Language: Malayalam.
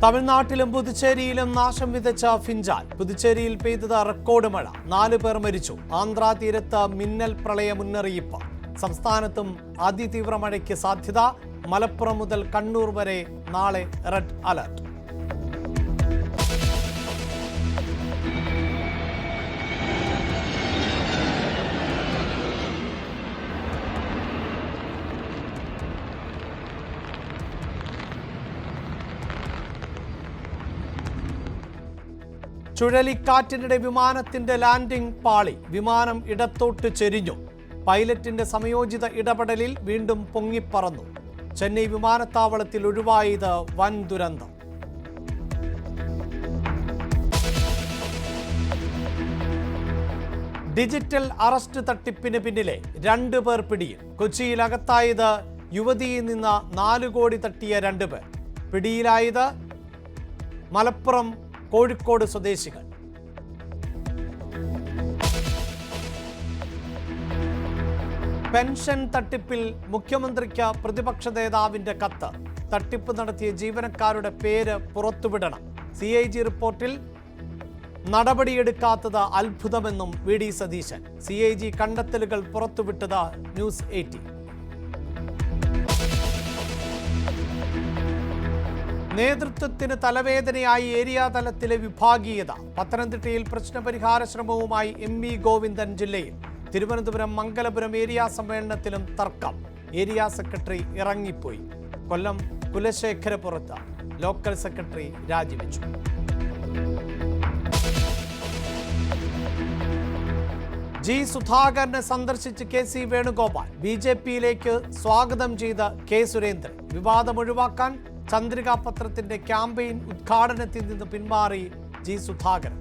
തമിഴ്നാട്ടിലും പുതുച്ചേരിയിലും നാശം വിതച്ച ഫിഞ്ചാൻ. പുതുച്ചേരിയിൽ പെയ്തത് റെക്കോർഡ് മഴ, 4 പേർ മരിച്ചു. ആന്ധ്രാ തീരത്ത് മിന്നൽ പ്രളയ മുന്നറിയിപ്പ്. സംസ്ഥാനത്തും അതിതീവ്ര മഴയ്ക്ക് സാധ്യത. മലപ്പുറം മുതൽ കണ്ണൂർ വരെ നാളെ റെഡ് അലർട്ട്. ചുഴലിക്കാറ്റിനിടെ വിമാനത്തിന്റെ ലാൻഡിംഗ് പാളി. വിമാനം ഇടത്തോട്ട് ചെരിഞ്ഞു. പൈലറ്റിന്റെ സമയോചിത ഇടപെടലിൽ വീണ്ടും പൊങ്ങിപ്പറന്നു. ചെന്നൈ വിമാനത്താവളത്തിൽ ഒഴിവായത് വൻ ദുരന്തം. ഡിജിറ്റൽ അറസ്റ്റ് തട്ടിപ്പിന് പിന്നിലെ 2 പേർ പിടിയിൽ. കൊച്ചിയിൽ അകത്തായത് യുവതിയിൽ നിന്ന് 4 കോടി തട്ടിയ 2 പേർ. പിടിയിലായത് മലപ്പുറം കോഴിക്കോട് സ്വദേശികൾ. പെൻഷൻ തട്ടിപ്പിൽ മുഖ്യമന്ത്രിക്ക് പ്രതിപക്ഷ നേതാവിന്റെ കത്ത്. തട്ടിപ്പ് നടത്തിയ ജീവനക്കാരുടെ പേര് പുറത്തുവിടണം. CAG റിപ്പോർട്ടിൽ നടപടിയെടുക്കാത്തത് അത്ഭുതമെന്നും VD സതീശൻ. CAG കണ്ടെത്തലുകൾ പുറത്തുവിട്ടത് ന്യൂസ് 18. നേതൃത്വത്തിന് തലവേദനയായി ഏരിയ തലത്തിലെ വിഭാഗീയത. പത്തനംതിട്ടയിൽ പ്രശ്നപരിഹാര ശ്രമവുമായി MV ഗോവിന്ദൻ ജില്ലയിൽ. തിരുവനന്തപുരം മംഗലപുരം ഏരിയ സമ്മേളനത്തിലും തർക്കം. ഏരിയ സെക്രട്ടറി ഇറങ്ങിപ്പോയി. കൊല്ലം കുലശേഖരപുരത്ത് ലോക്കൽ സെക്രട്ടറി രാജിവെച്ചു. G സുധാകരനെ സന്ദർശിച്ച് KC വേണുഗോപാൽ. BJPയിലേക്ക് സ്വാഗതം ചെയ്ത K സുരേന്ദ്രൻ. വിവാദം ഒഴിവാക്കാൻ ചന്ദ്രികാ പത്രത്തിന്റെ ക്യാമ്പയിൻ ഉദ്ഘാടനത്തിൽ നിന്ന് പിന്മാറി G സുധാകരൻ.